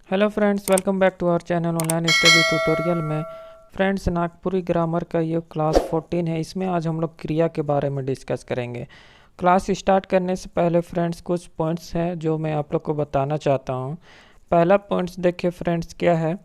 Hello friends, welcome back to our channel online study tutorial में। Friends, Nagpuri grammar का ये class 14 है। इसमें आज हम लोग क्रिया के बारे में डिस्कस करेंगे। क्लास स्टार्ट करने से पहले फ्रेंड्स कुछ पॉइंट्स हैं जो मैं आप लोग को बताना चाहता हूँ। पहला पॉइंट्स देखिए फ्रेंड्स, क्या है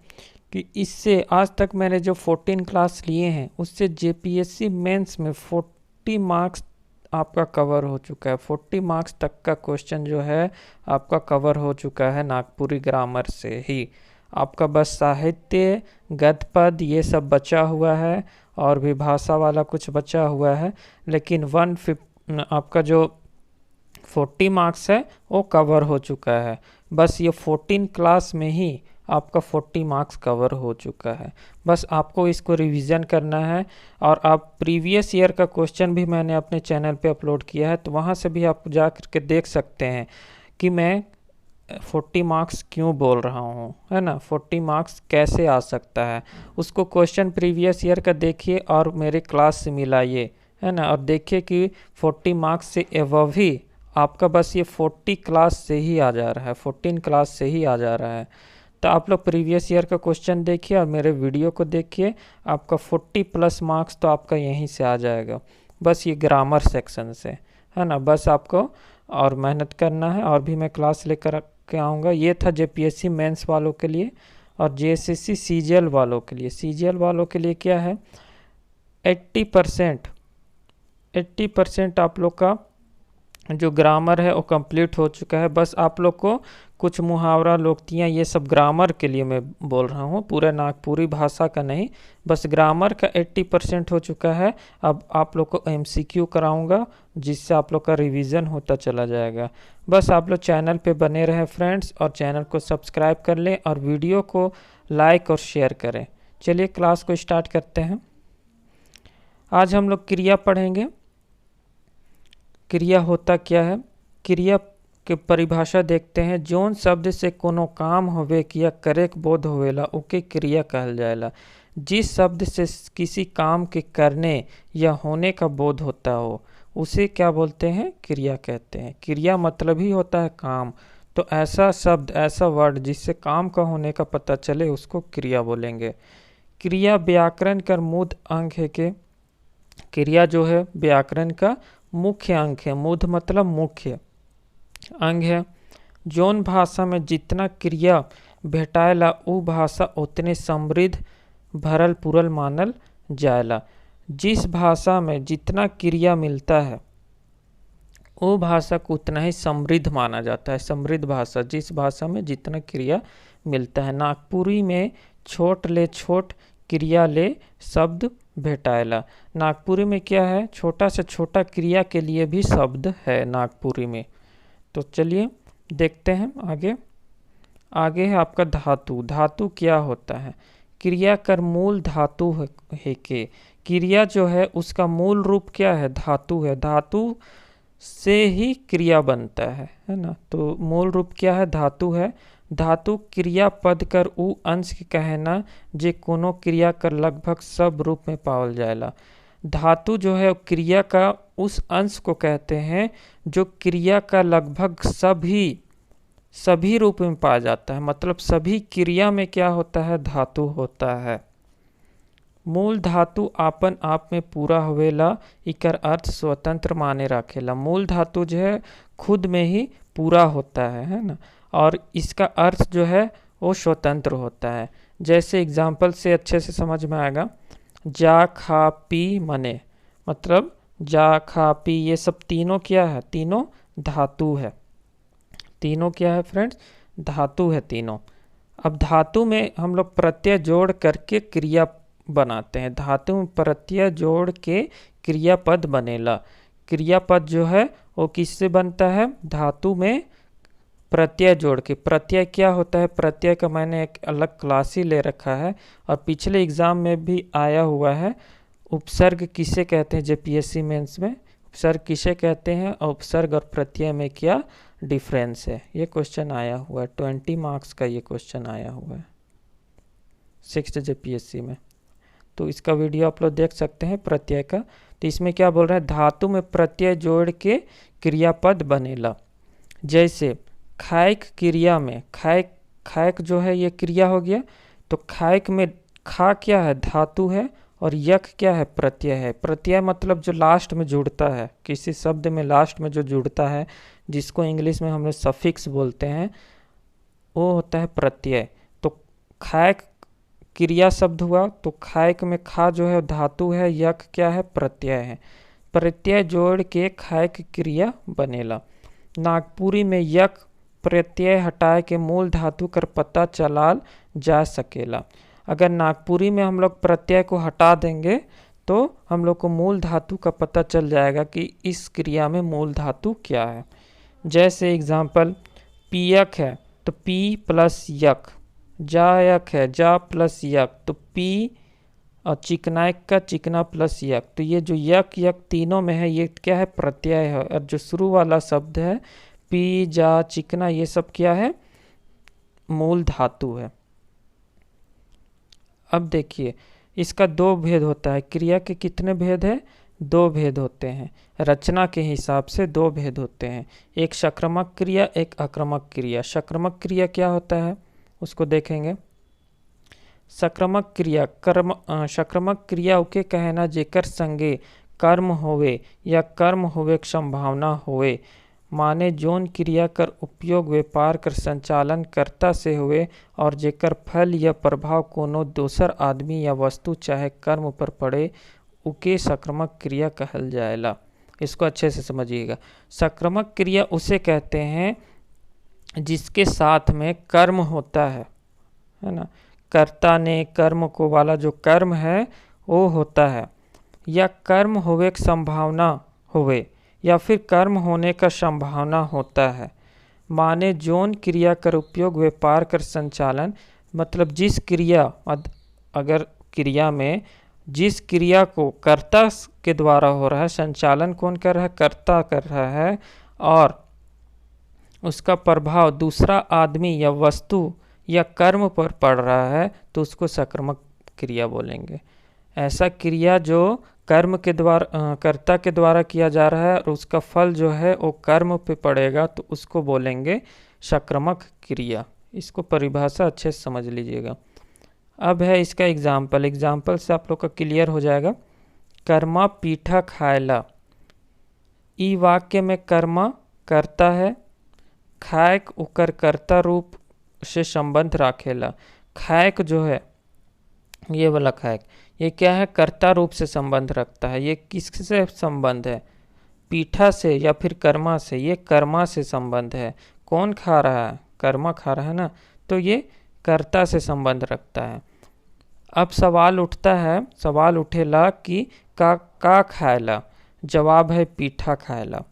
कि इससे आज तक मैंने जो 14 क्लास लिए हैं उससे जेपीएससी मेंस में 40 मार्क्स आपका कवर हो चुका है। 40 मार्क्स तक का क्वेश्चन जो है आपका कवर हो चुका है नागपुरी ग्रामर से ही। आपका बस साहित्य, गद्य पद ये सब बचा हुआ है और भी भाषा वाला कुछ बचा हुआ है, लेकिन आपका जो 40 मार्क्स है वो कवर हो चुका है। बस ये 14 क्लास में ही आपका 40 मार्क्स कवर हो चुका है। बस आपको इसको रिवीजन करना है। और आप प्रीवियस ईयर का क्वेश्चन भी मैंने अपने चैनल पे अपलोड किया है, तो वहाँ से भी आप जा करके देख सकते हैं कि मैं 40 मार्क्स क्यों बोल रहा हूँ, है ना। 40 मार्क्स कैसे आ सकता है, उसको क्वेश्चन प्रीवियस ईयर का देखिए और मेरे क्लास से मिलाइए, है ना। और देखिए कि 40 मार्क्स से एवव ही आपका बस ये 40 क्लास से ही आ जा रहा है, 14 क्लास से ही आ जा रहा है। तो आप लोग प्रीवियस ईयर का क्वेश्चन देखिए और मेरे वीडियो को देखिए, आपका 40 प्लस मार्क्स तो आपका यहीं से आ जाएगा, बस ये ग्रामर सेक्शन से, है ना। बस आपको और मेहनत करना है। और भी मैं क्लास लेकर के आऊँगा। ये था जेपीएससी मेंस वालों के लिए। और जेएसएससी सीजीएल वालों के लिए, सीजीएल वालों के लिए क्या है, 80% आप लोग का जो ग्रामर है वो कंप्लीट हो चुका है। बस आप लोग को कुछ मुहावरा, लोकोक्तियाँ, ये सब ग्रामर के लिए मैं बोल रहा हूँ, पूरा नागपुरी भाषा का नहीं। बस ग्रामर का 80% हो चुका है। अब आप लोग को एमसीक्यू कराऊंगा जिससे आप लोग का रिवीजन होता चला जाएगा। बस आप लोग चैनल पे बने रहें फ्रेंड्स, और चैनल को सब्सक्राइब कर लें और वीडियो को लाइक और शेयर करें। चलिए क्लास को स्टार्ट करते हैं। आज हम लोग क्रिया पढ़ेंगे। क्रिया होता क्या है, क्रिया के परिभाषा देखते हैं। जोन शब्द से कोनो काम होवे या करे के बोध होवेला ओके क्रिया कहल जाएला। जिस शब्द से किसी काम के करने या होने का बोध होता हो उसे क्या बोलते हैं, क्रिया कहते हैं। क्रिया मतलब ही होता है काम, तो ऐसा शब्द, ऐसा वर्ड जिससे काम का होने का पता चले उसको क्रिया बोलेंगे। क्रिया व्याकरण का मूल अंग है कि क्रिया जो है व्याकरण का मुख्य अंग है। मूढ़ मतलब मुख्य अंग है। जौन भाषा में जितना क्रिया भेटाएला उ भाषा उतने समृद्ध भरल पुरल मानल जाएला। जिस भाषा में जितना क्रिया मिलता है वो भाषा को उतना ही समृद्ध माना जाता है। समृद्ध भाषा, जिस भाषा में जितना क्रिया मिलता है। नागपुरी में छोट ले छोट क्रिया ले शब्द भेटाएला। नागपुरी में क्या है, छोटा से छोटा क्रिया के लिए भी शब्द है नागपुरी में। तो चलिए देखते हैं आगे। आगे है आपका धातु। धातु क्या होता है, क्रिया कर मूल धातु है के। क्रिया जो है उसका मूल रूप क्या है, धातु है। धातु से ही क्रिया बनता है ना। तो मूल रूप क्या है, धातु है। धातु क्रिया पद कर उ अंश के कहना जे कोनो क्रिया कर लगभग सब रूप में पावल जाएला। धातु जो है क्रिया का उस अंश को कहते हैं जो क्रिया का लगभग सभी रूप में पाया जाता है। मतलब सभी क्रिया में क्या होता है, धातु होता है। मूल धातु आपन आप में पूरा होवेला, इकर अर्थ स्वतंत्र माने राखेला। मूल धातु जो है खुद में ही पूरा होता है ना। और इसका अर्थ जो है वो स्वतंत्र होता है। जैसे एग्जाम्पल से अच्छे से समझ में आएगा। जा खा पी मने, मतलब जा खा पी ये सब तीनों क्या है, तीनों धातु है। तीनों क्या है फ्रेंड्स, धातु है तीनों। अब धातु में हम लोग प्रत्यय जोड़ करके क्रिया बनाते हैं। धातु में प्रत्यय जोड़ के क्रियापद बनेला। क्रियापद जो है वो किससे बनता है, धातु में प्रत्यय जोड़ के। प्रत्यय क्या होता है, प्रत्यय का मैंने एक अलग क्लास ही ले रखा है और पिछले एग्जाम में भी आया हुआ है। उपसर्ग किसे कहते हैं, जेपीएससी मेंस में उपसर्ग किसे कहते हैं, और उपसर्ग और प्रत्यय में क्या डिफरेंस है, ये क्वेश्चन आया हुआ है। 20 मार्क्स का ये क्वेश्चन आया हुआ है 6th जेपीएससी में। तो इसका वीडियो आप लोग देख सकते हैं प्रत्यय का। तो इसमें क्या बोल रहा है, धातु में प्रत्यय जोड़ के क्रियापद बनेला। जैसे खाए क्रिया में, खाए खायक जो है ये क्रिया हो गया। तो खायक में खा क्या है, धातु है, और यक क्या है, प्रत्यय है। प्रत्यय मतलब जो लास्ट में जुड़ता है, किसी शब्द में लास्ट में जो जुड़ता है, जिसको इंग्लिश में हम लोग सफिक्स बोलते हैं, वो होता है प्रत्यय। तो खायक क्रिया शब्द हुआ, तो खायक में खा जो है धातु है, यक क्या है, प्रत्यय है। प्रत्यय जोड़ के खायक क्रिया बनेला। नागपुरी में यक प्रत्यय हटाए के मूल धातु कर पता चलाल जा सकेला। अगर नागपुरी में हम लोग प्रत्यय को हटा देंगे तो हम लोग को मूल धातु का पता चल जाएगा कि इस क्रिया में मूल धातु क्या है। जैसे एग्जाम्पल, पियक है तो पी प्लस यक, जायक है जा प्लस यक, तो पी, और चिकनायक का चिकना प्लस यक, तो ये जो यक यक तीनों में है ये क्या है, प्रत्यय है। और जो शुरू वाला शब्द है पी जा चिकना, ये सब क्या है, मूल धातु है। अब देखिए इसका दो भेद होता है। क्रिया के कितने भेद है, दो भेद होते हैं। रचना के हिसाब से दो भेद होते हैं, एक सक्रमक क्रिया, एक आक्रामक क्रिया। सक्रमक क्रिया क्या होता है उसको देखेंगे। सक्रमक क्रिया सक्रमक क्रिया उके कहना जेकर संगे कर्म होवे या कर्म होवे के संभावना होवे, माने जोन क्रिया कर उपयोग व्यापार कर संचालन कर्ता से हुए और जेकर फल या प्रभाव कोनो दोसर आदमी या वस्तु चाहे कर्म पर पड़े, उके सक्रमक क्रिया कहल जाएला। इसको अच्छे से समझिएगा। सक्रमक क्रिया उसे कहते हैं जिसके साथ में कर्म होता है ना, कर्ता ने कर्म को वाला जो कर्म है वो होता है, या कर्म होवे की संभावना होवे, या फिर कर्म होने का संभावना होता है। माने जोन क्रिया कर उपयोग व्यापार कर संचालन, मतलब जिस क्रिया, अगर क्रिया में जिस क्रिया को कर्ता के द्वारा हो रहा है, संचालन कौन कर रहा है, कर्ता कर रहा है, और उसका प्रभाव दूसरा आदमी या वस्तु या कर्म पर पड़ रहा है, तो उसको सक्रमक क्रिया बोलेंगे। ऐसा क्रिया जो कर्म के द्वारा कर्ता के द्वारा किया जा रहा है और उसका फल जो है वो कर्म पे पड़ेगा, तो उसको बोलेंगे सक्रमक क्रिया। इसको परिभाषा अच्छे से समझ लीजिएगा। अब है इसका एग्जाम्पल से आप लोग का क्लियर हो जाएगा। कर्मा पीठा खायला, ई वाक्य में कर्मा कर्ता है, खायक उकर कर्ता रूप से संबंध राखेला। खायक जो है ये वाला खायक, ये क्या है, कर्ता रूप से संबंध रखता है। ये किससे संबंध है, पीठा से या फिर कर्मा से। ये कर्मा से संबंध है। कौन खा रहा है, कर्मा खा रहा है ना, तो ये कर्ता से संबंध रखता है। अब सवाल उठेला कि का खायला, जवाब है पीठा खायला।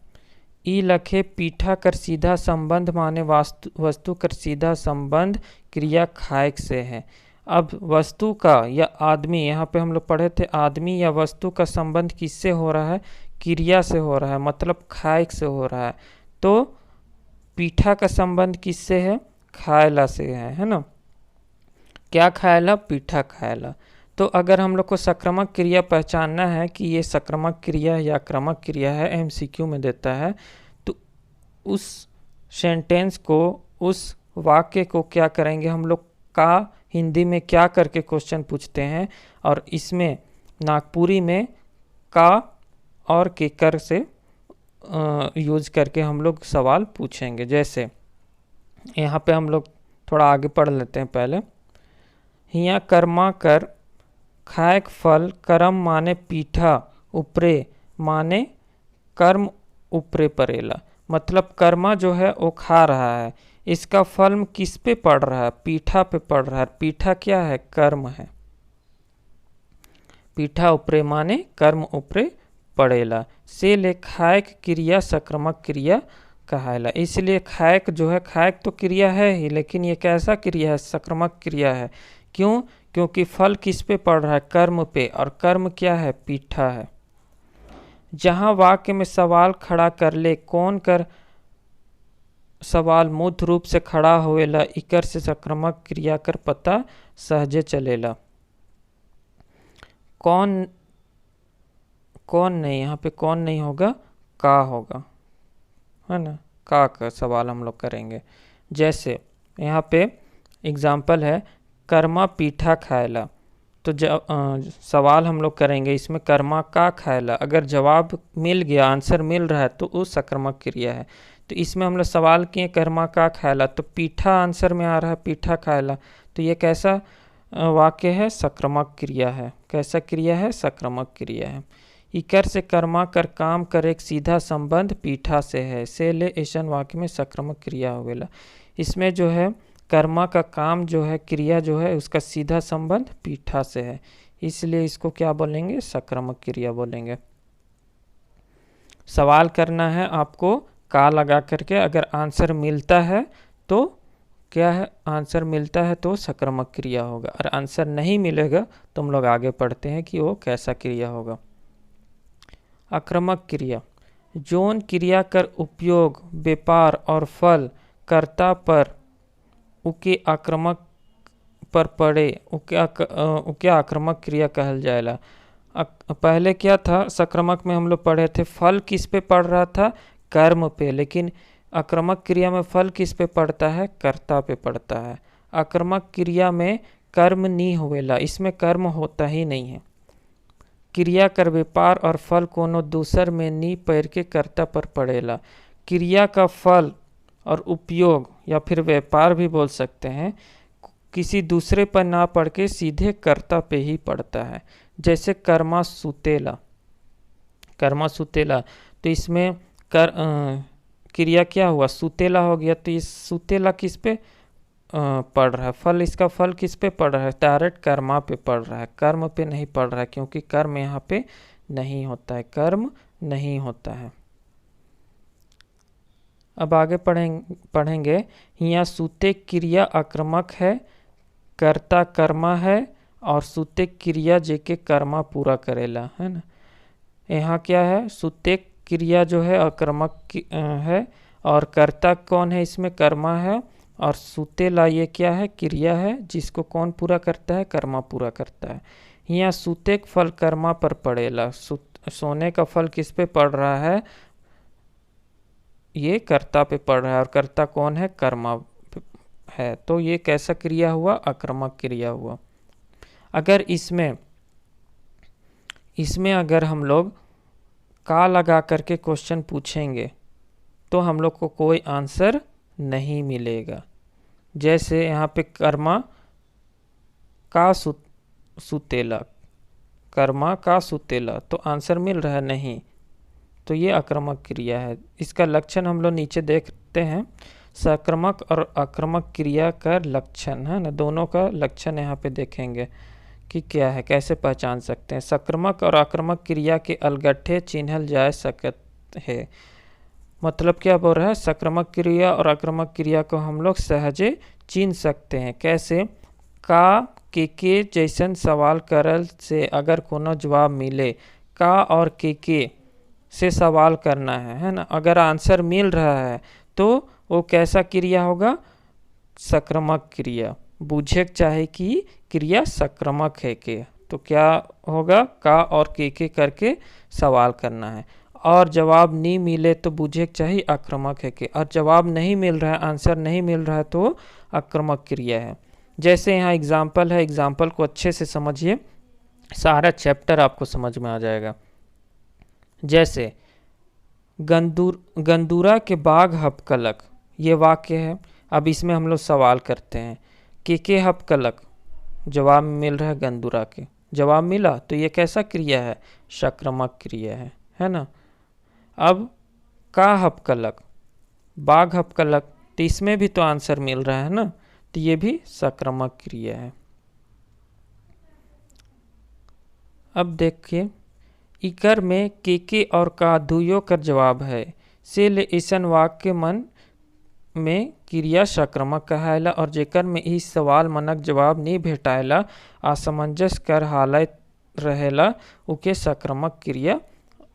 ई लखे पीठा कर सीधा संबंध माने वस्तु कर सीधा संबंध क्रिया खायक से है। अब वस्तु का या आदमी, यहाँ पे हम लोग पढ़े थे आदमी या वस्तु का संबंध किससे हो रहा है, क्रिया से हो रहा है, मतलब खायक से हो रहा है। तो पीठा का संबंध किससे है, खायला से है ना। क्या खायला, पीठा खायला। तो अगर हम लोग को सक्रमक क्रिया पहचानना है कि ये सक्रमक क्रिया है या आक्रामक क्रिया है, एमसीक्यू में देता है, तो उस सेंटेंस को, उस वाक्य को क्या करेंगे हम लोग, का हिंदी में क्या करके क्वेश्चन पूछते हैं, और इसमें नागपुरी में का और के कर से यूज करके हम लोग सवाल पूछेंगे। जैसे यहाँ पे हम लोग थोड़ा आगे पढ़ लेते हैं पहले। हिया कर्मा कर खायक फल, कर्म माने पीठा, उपरे माने कर्म उपरे परेला, मतलब कर्मा जो है वो खा रहा है, इसका फल किस पे पड़ रहा है, पीठा पे पड़ रहा है। पीठा क्या है, कर्म है। पीठा उपरे माने कर्म उपरे पड़ेला, से ले खायक क्रिया सक्रमक क्रिया कहायला। इसलिए खायक जो है, खायक तो क्रिया है ही, लेकिन ये कैसा क्रिया है, सक्रमक क्रिया है। क्यों, क्योंकि फल किस पे पड़ रहा है, कर्म पे, और कर्म क्या है, पीठा है। जहां वाक्य में सवाल खड़ा कर ले, कौन कर सवाल मूर्त रूप से खड़ा होवेला, इकर से सक्रमक क्रिया कर पता सहजे चलेला। कौन नहीं, यहाँ पे कौन नहीं होगा, का होगा, है ना। का सवाल हम लोग करेंगे। जैसे यहाँ पे एग्जाम्पल है कर्मा पीठा खायला। तो सवाल हम लोग करेंगे इसमें कर्मा का खायला, अगर जवाब मिल गया, आंसर मिल रहा है तो वो सकर्मक क्रिया है। तो इसमें हम लोग सवाल किए कर्मा का खायला, तो पीठा आंसर में आ रहा है, पीठा खायला। तो ये कैसा वाक्य है? सक्रामक क्रिया है। कैसा क्रिया है? सक्रामक क्रिया है। इकर से कर्मा कर काम कर एक सीधा संबंध पीठा से है, से ले ऐसन वाक्य में सक्रामक क्रिया होवेला। इसमें जो है कर्मा का काम जो है, क्रिया जो है, उसका सीधा संबंध पीठा से है, इसलिए इसको क्या बोलेंगे? सक्रामक क्रिया बोलेंगे। सवाल करना है आपको का लगा करके, अगर आंसर मिलता है तो क्या है? आंसर मिलता है तो सक्रामक क्रिया होगा, और आंसर नहीं मिलेगा तो हम लोग आगे पढ़ते हैं कि वो कैसा क्रिया होगा। आक्रामक क्रिया, जोन क्रिया कर उपयोग व्यापार और फल कर्ता पर उके आक्रामक पर पड़े उके आक्रामक क्रिया कहल जाएला। पहले क्या था? सक्रामक में हम लोग पढ़े थे फल किस पे पड़ रहा था? कर्म पे, लेकिन आक्रामक क्रिया में फल किस पे पड़ता है? कर्ता पे पड़ता है। आक्रामक क्रिया में कर्म नहीं होवेला, इसमें कर्म होता ही नहीं है। क्रिया कर व्यापार और फल कोनो दूसर में नी पैर के कर्ता पर पड़ेला। क्रिया का फल और उपयोग या फिर व्यापार भी बोल सकते हैं, किसी दूसरे पर ना पड़ के सीधे कर्ता पे ही पड़ता है। जैसे कर्मा सुतेला, कर्मा सुतेला, तो इसमें क्रिया क्या हुआ? सुतेला हो गया। तो इस सुतेला किस पे पड़ रहा है? फल, इसका फल किस पे पड़ रहा है? डायरेक्ट कर्मा पे पड़ रहा है, कर्म पे नहीं पड़ रहा है, क्योंकि कर्म यहाँ पे नहीं होता है, कर्म नहीं होता है। अब आगे पढ़ेंगे। यहाँ सुते क्रिया आक्रामक है, कर्ता कर्मा है, और सुते क्रिया जेके कर्मा पूरा करेला, है ना। यहाँ क्या है? सुते क्रिया जो है आक्रामक है, और कर्ता कौन है? इसमें कर्मा है, और सुतेला ये क्या है? क्रिया है, जिसको कौन पूरा करता है? कर्मा पूरा करता है। यहाँ सुते फल कर्मा पर पड़ेला, सोने का फल किस पे पड़ रहा है? ये कर्ता पे पड़ रहा है, और कर्ता कौन है? कर्मा है। तो ये कैसा क्रिया हुआ? आक्रामक क्रिया हुआ। अगर इसमें अगर हम लोग का लगा करके क्वेश्चन पूछेंगे तो हम लोग को कोई आंसर नहीं मिलेगा। जैसे यहाँ पे कर्मा का सुतेला, कर्मा का सुतेला, तो आंसर मिल रहा है? नहीं। तो ये आक्रामक क्रिया है। इसका लक्षण हम लोग नीचे देखते हैं। सक्रामक और आक्रामक क्रिया का लक्षण, है ना, दोनों का लक्षण यहाँ पे देखेंगे कि क्या है, कैसे पहचान सकते हैं। सक्रामक और आक्रामक क्रिया के अलगट्ठे चिन्हल जा सकत है। मतलब क्या बोल रहा है? सक्रामक क्रिया और आक्रामक क्रिया को हम लोग सहजे चिन्ह सकते हैं। कैसे? का के जैसन सवाल करल से अगर कोनो जवाब मिले, का और के से सवाल करना है ना, अगर आंसर मिल रहा है तो वो कैसा क्रिया होगा? सक्रामक क्रिया। बूझे चाहे कि क्रिया सक्रामक है के, तो क्या होगा? का और के करके सवाल करना है, और जवाब नहीं मिले तो बूझे चाहिए आक्रामक है के, और जवाब नहीं मिल रहा है, आंसर नहीं मिल रहा है तो आक्रामक क्रिया है। जैसे यहाँ एग्जाम्पल है, एग्जाम्पल को अच्छे से समझिए, सारा चैप्टर आपको समझ में आ जाएगा। जैसे गंदूरा के बाग हपकलक, ये वाक्य है। अब इसमें हम लोग सवाल करते हैं, के हपकलक, जवाब मिल रहा है गंदूरा के, जवाब मिला, तो ये कैसा क्रिया है? सक्रामक क्रिया है ना। अब का हपकलक, बाघ हपकलक, तो इसमें भी तो आंसर मिल रहा है ना, तो ये भी सक्रामक क्रिया है। अब देखिए, इकर में के और का दुयो कर जवाब है, से ले ऐसन वाक्य मन में क्रिया सक्रामक कहायला, और जेकर में इस सवाल मनक जवाब नहीं भेटायला, असमंजस कर हालत रहेला, उके सक्रामक क्रिया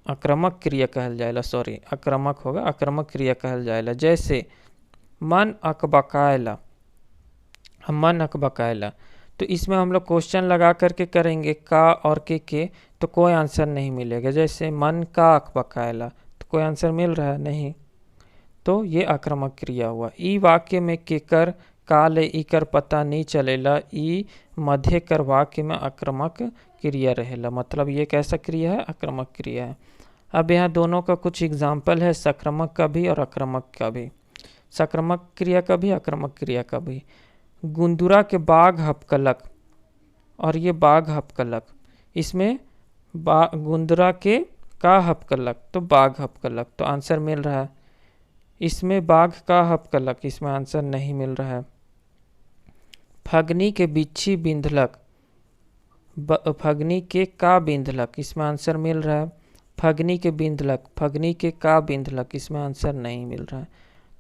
आक्रामक क्रिया कहल जाएला। सॉरी, आक्रामक होगा, आक्रामक क्रिया कहल जाएला। जैसे मन अकबकायला, मन अकबकायला, तो इसमें हम लोग क्वेश्चन लगा करके करेंगे का और के, तो कोई आंसर नहीं मिलेगा। जैसे मन का अकबकायला, तो कोई आंसर मिल रहा है? नहीं। तो ये आक्रामक क्रिया हुआ। ई वाक्य में केकर काल इकर पता नहीं चलेला, ई मध्य कर वाक्य में आक्रामक क्रिया रहेला। मतलब ये कैसा क्रिया है? आक्रामक क्रिया है। अब यहाँ दोनों का कुछ एग्जाम्पल है, सक्रमक का भी और आक्रामक का भी। सक्रमक क्रिया का भी, आक्रामक क्रिया का भी। गुंदुरा के बाघ हपकलक, और ये बाघ हपकलक, इसमें गुंदुरा के का हपकलक तो बाघ हपकलक, तो आंसर मिल रहा है। इसमें बाघ का हपकलक, इसमें आंसर नहीं मिल रहा है। फगनी के बिच्छी बिंधलक, फगनी के का बिंधलक, इसमें आंसर मिल रहा है। फगनी के बिंधलक, फगनी के का बिंधलक, इसमें आंसर नहीं मिल रहा है।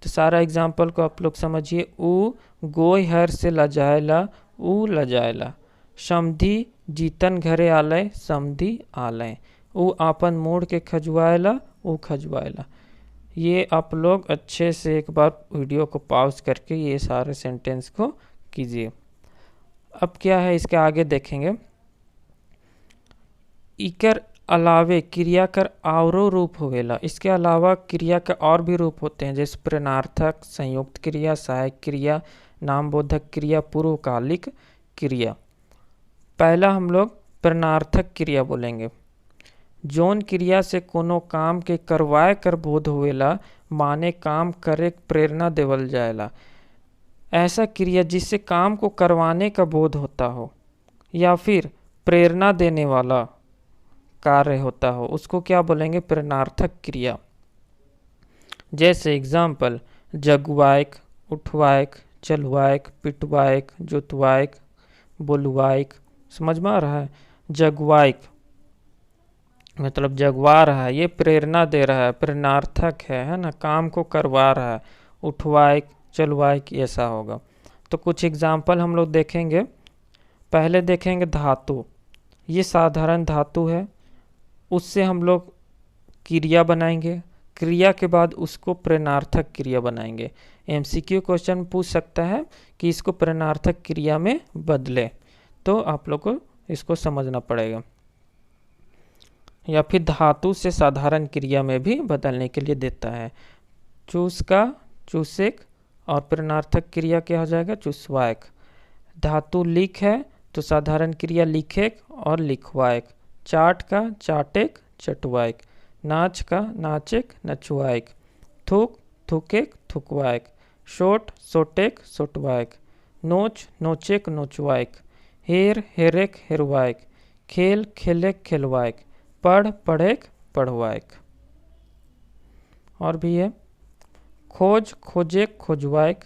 तो सारा एग्जाम्पल को आप लोग समझिए। ऊ गोय हर से लजायला, ऊ लजायला। समधी जीतन घरे आलय, समधी आलय। ऊ आपन मोड़ के खजुआयला, ऊ खजुआयला। ये आप लोग अच्छे से एक बार वीडियो को पॉज करके ये सारे सेंटेंस को कीजिए। अब क्या है इसके आगे देखेंगे। इकर अलावे क्रिया कर औरो रूप होवेला। इसके अलावा क्रिया के और भी रूप होते हैं, जैसे प्रेरणार्थक, संयुक्त क्रिया, सहायक क्रिया, नामबोधक क्रिया, पूर्वकालिक क्रिया। पहला हम लोग प्रेरणार्थक क्रिया बोलेंगे। जौन क्रिया से कोनो काम के करवाए कर बोध होवेला, माने काम करे प्रेरणा देवल जाएला। ऐसा क्रिया जिससे काम को करवाने का बोध होता हो या फिर प्रेरणा देने वाला कार्य होता हो, उसको क्या बोलेंगे? प्रेरणार्थक क्रिया। जैसे एग्जाम्पल, जगवायक, उठवायक, चलवायक, पिटवायक, जोतवायक, बोलवायक। समझ में आ रहा है? जगवायक मतलब जगवा रहा है, ये प्रेरणा दे रहा है, प्रेरणार्थक है ना, काम को करवा रहा है। उठवायक, चलवायक ऐसा होगा। तो कुछ एग्जाम्पल हम लोग देखेंगे। पहले देखेंगे धातु। ये साधारण धातु है, उससे हम लोग क्रिया बनाएंगे, क्रिया के बाद उसको प्रेरणार्थक क्रिया बनाएंगे। एमसीक्यू क्वेश्चन पूछ सकता है कि इसको प्रेरणार्थक क्रिया में बदले, तो आप लोग को इसको समझना पड़ेगा। या फिर धातु से साधारण क्रिया में भी बदलने के लिए देता है। चूस का चूसेक, और प्रेरणार्थक क्रिया क्या हो जाएगा? चूसवायक। धातु लिख है तो साधारण क्रिया लिखेक और लिखवायक। चाट का चाटेक, चटवायक। नाच का नाचेक, नचवायक। थूक थूकेक, थुकवायक। सोट सोटेक, सोटवायक। नोच नोचेक, नोचवायक। हेर हेरेक, हेरवायक। खेल खेलेक, खेलवायक। पढ़ पढ़ेक, पढ़वायक। और भी है, खोज खोजेक, खोजवायक।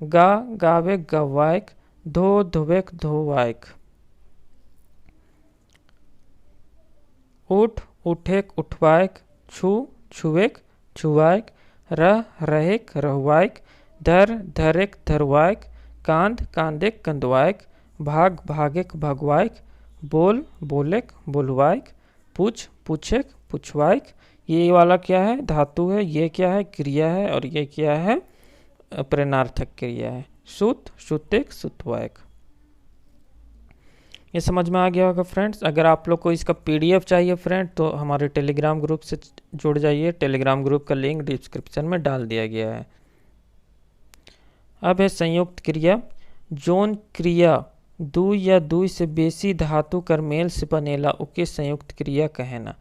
गा गावेक, गवायक। धो धोवेक, धोवायक। उठ उठेक, उठवायक। छू छुएक, छुवायक। रह रहेक, रहवायक। धर धरेक, धरवायक। कांध कांदेक, कंदवायक। भाग भागेक, भगवायक। बोल बोलेक, बोलवायक। पूछ पूछेक, पुछवायक। ये वाला क्या है? धातु है। ये क्या है? क्रिया है। और ये क्या है? प्रेरणार्थक क्रिया है। सुत सुतेक, सुतवायक। ये समझ में आ गया होगा फ्रेंड्स। अगर आप लोग को इसका पीडीएफ चाहिए फ्रेंड, तो हमारे टेलीग्राम ग्रुप से जुड़ जाइए। टेलीग्राम ग्रुप का लिंक डिस्क्रिप्शन में डाल दिया गया है। अब है संयुक्त क्रिया। जौन क्रिया दू या दू से बेसी धातु कर मेल से बनेला, ओके संयुक्त क्रिया कहना।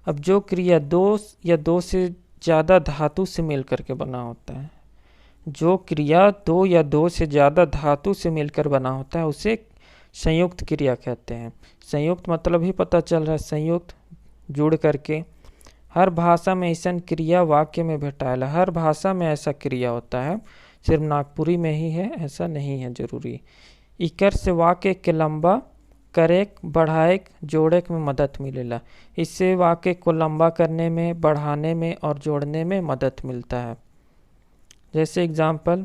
अब जो क्रिया दो या दो से ज़्यादा धातु से मिल करके बना होता है, जो क्रिया दो या दो से ज़्यादा धातु से मिलकर बना होता है, उसे संयुक्त क्रिया कहते हैं। संयुक्त मतलब ही पता चल रहा है, संयुक्त जुड़ करके। हर भाषा में ऐसा क्रिया वाक्य में भेटाएला। हर भाषा में ऐसा क्रिया होता है, सिर्फ नागपुरी में ही है ऐसा नहीं है जरूरी। इकर से वाक्य के लंबा करेक, बढ़ाएक, जोड़ेक में मदद मिलेला। इससे वाक्य को लंबा करने में, बढ़ाने में और जोड़ने में मदद मिलता है। जैसे एग्जाम्पल,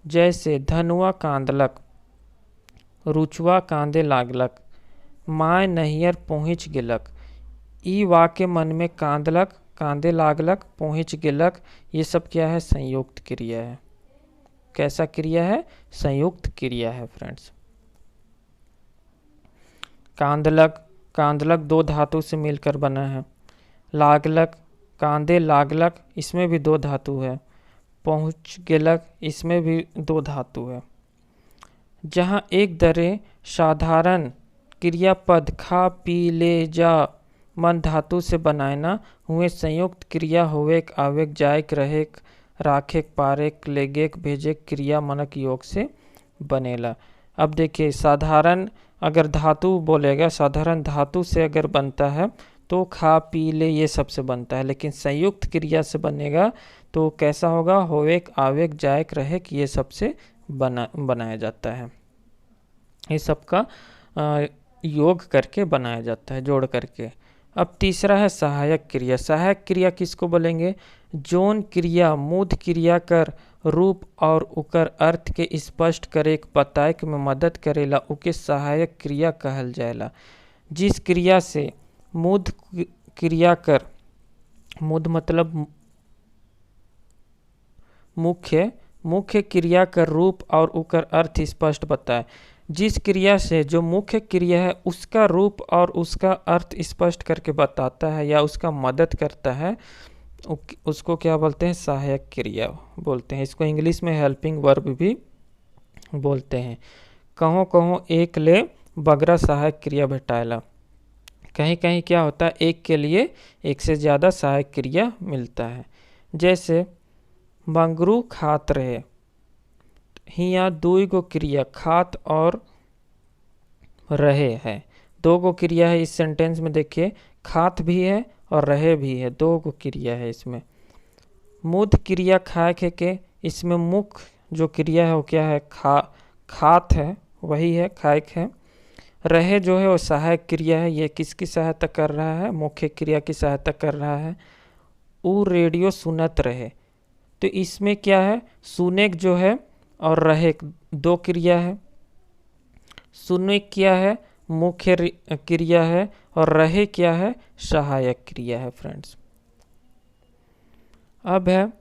जैसे धनुआ कांदलक, रुचवा कांदे लागलक, माय नहियर पहुँच गेलक। ई वाक्य मन में कांदलक, कांदे लागलक, पहुँच गेलक, ये सब क्या है? संयुक्त क्रिया है। कैसा क्रिया है? संयुक्त क्रिया है फ्रेंड्स। कांदलक, कांदलक दो धातु से मिलकर बना है। लागलक, कांदे लागलक, इसमें भी दो धातु है। पहुँच गेलक, इसमें भी 2 धातु है। जहाँ एक दरे साधारण क्रियापद खा पी ले जा मन धातु से बनायना हुए संयुक्त क्रिया होवेक आवेक जायक रहेक राखेक पारेक लेगेक भेजेक क्रिया मनक योग से बनेला। अब देखिए साधारण अगर धातु बोलेगा, साधारण धातु से अगर बनता है तो खा पी ले ये सबसे बनता है, लेकिन संयुक्त क्रिया से बनेगा तो कैसा होगा, होवेक आवेक जायक रहेक ये सबसे बनाया जाता है। ये सबका योग करके बनाया जाता है, जोड़ करके। अब तीसरा है सहायक क्रिया। सहायक क्रिया किसको बोलेंगे, जोन क्रिया मूढ़ क्रिया कर रूप और उकर अर्थ के स्पष्ट करे बताए में मदद करेला उके सहायक क्रिया कहल जाएला। जिस क्रिया से मूढ़ क्रिया कर, मूढ़ मतलब मुख्य क्रिया का रूप और उकर अर्थ स्पष्ट बताए। जिस क्रिया से जो मुख्य क्रिया है उसका रूप और उसका अर्थ स्पष्ट करके बताता है या उसका मदद करता है, उसको क्या बोलते हैं, सहायक क्रिया बोलते हैं। इसको इंग्लिश में हेल्पिंग वर्ब भी बोलते हैं। कहों कहों एक ले बगरा सहायक क्रिया भेटाएला। कहीं कहीं क्या होता है, एक के लिए एक से ज़्यादा सहायक क्रिया मिलता है। जैसे मंगरू खात रहे, हिया 2 गो क्रिया खात और रहे है, 2 गो क्रिया है इस सेंटेंस में। देखिए खात भी है और रहे भी है, 2 गो क्रिया है इसमें। मूढ़ क्रिया खाए के, इसमें मुख्य जो क्रिया है वो क्या है, खात है, वही है, खाएक है। रहे जो है वो सहायक क्रिया है, ये किसकी सहायता कर रहा है, मुख्य क्रिया की सहायता कर रहा है। ऊ रेडियो सुनत रहे, तो इसमें क्या है, सुनेक जो है और रहे 2 क्रिया है। सुने क्या है, मुख्य क्रिया है, और रहे क्या है, सहायक क्रिया है फ्रेंड्स। अब है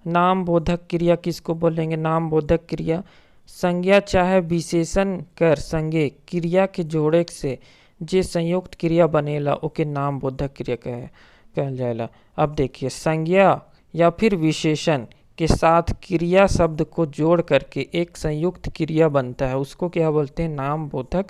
नाम बोधक क्रिया। किसको बोलेंगे, नाम बोधक क्रिया। संज्ञा चाहे विशेषण कर संगे क्रिया के जोड़े से जे संयुक्त क्रिया बनेला ओके नाम बोधक क्रिया कहल जाएला। अब देखिए संज्ञा या फिर विशेषण के साथ क्रिया शब्द को जोड़ करके एक संयुक्त क्रिया बनता है, उसको क्या बोलते हैं, नाम बोधक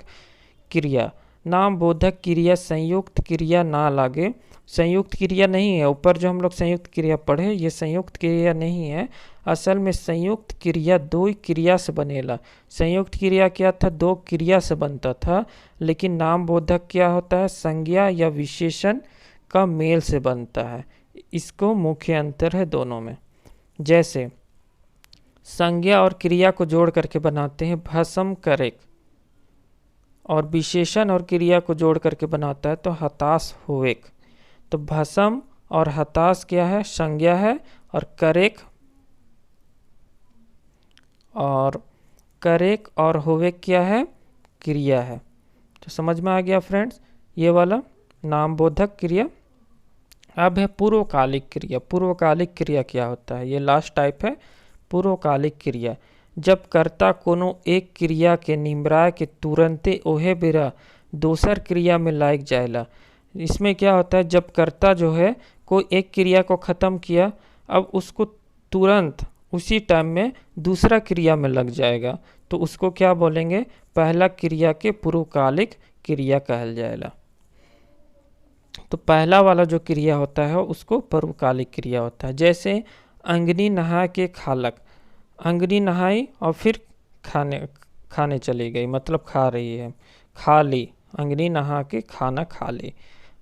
क्रिया। नाम बोधक क्रिया संयुक्त क्रिया ना लागे, संयुक्त क्रिया नहीं है। ऊपर जो हम लोग संयुक्त क्रिया पढ़े ये संयुक्त क्रिया नहीं है, असल में संयुक्त क्रिया 2 क्रिया से बनेला। संयुक्त क्रिया क्या था, 2 क्रिया से बनता था, लेकिन नाम बोधक क्या होता है, संज्ञा या विशेषण का मेल से बनता है। इसको मुख्य अंतर है दोनों में। जैसे संज्ञा और क्रिया को जोड़ करके बनाते हैं भस्म करेक, और विशेषण और क्रिया को जोड़ करके बनाता है तो हताश होवेक। तो भस्म और हताश क्या है, संज्ञा है, और करेक और होवेक क्या है, क्रिया है। तो समझ में आ गया फ्रेंड्स ये वाला नाम बोधक क्रिया। अब है पूर्वकालिक क्रिया। पूर्वकालिक क्रिया क्या होता है, ये लास्ट टाइप है पूर्वकालिक क्रिया। जब कर्ता कोनो एक क्रिया के निम्राय के तुरंते ओहे बेरा दोसर क्रिया में लायक जाएला। इसमें क्या होता है, जब कर्ता जो है कोई एक क्रिया को ख़त्म किया, अब उसको तुरंत उसी टाइम में दूसरा क्रिया में लग जाएगा, तो उसको क्या बोलेंगे, पहला क्रिया के पूर्वकालिक क्रिया कहल जाएगा। तो पहला वाला जो क्रिया होता है उसको पूर्वकालिक क्रिया होता है। जैसे अंगनी नहा के खालक, अंगनी नहाई और फिर खाने चली गई, मतलब खा रही है, खा ली, अंगनी नहा के खाना खा ली।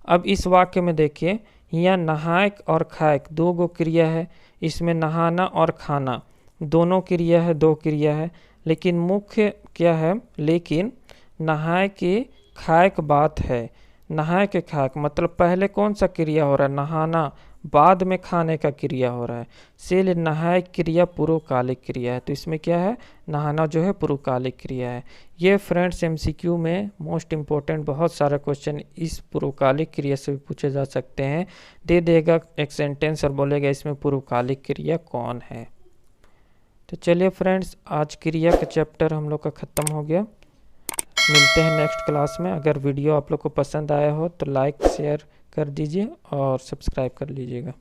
अब इस वाक्य में देखिए यहाँ नहायक और खायक 2 गो क्रिया है, इसमें नहाना और खाना दोनों क्रिया है, 2 क्रिया है, लेकिन मुख्य क्या है, लेकिन नहाय के खायक बात है। नहाय के खायक मतलब पहले कौन सा क्रिया हो रहा है, नहाना, बाद में खाने का क्रिया हो रहा है, इसलिए नहाय क्रिया पूर्वकालिक क्रिया है। तो इसमें क्या है, नहाना जो है पूर्वकालिक क्रिया है। ये फ्रेंड्स MCQ में मोस्ट इम्पोर्टेंट बहुत सारे क्वेश्चन इस पूर्वकालिक क्रिया से भी पूछे जा सकते हैं। दे देगा एक सेंटेंस और बोलेगा इसमें पूर्वकालिक क्रिया कौन है। तो चलिए फ्रेंड्स आज क्रिया का चैप्टर हम लोग का ख़त्म हो गया। मिलते हैं नेक्स्ट क्लास में। अगर वीडियो आप लोग को पसंद आया हो तो लाइक शेयर कर दीजिए और सब्सक्राइब कर लीजिएगा।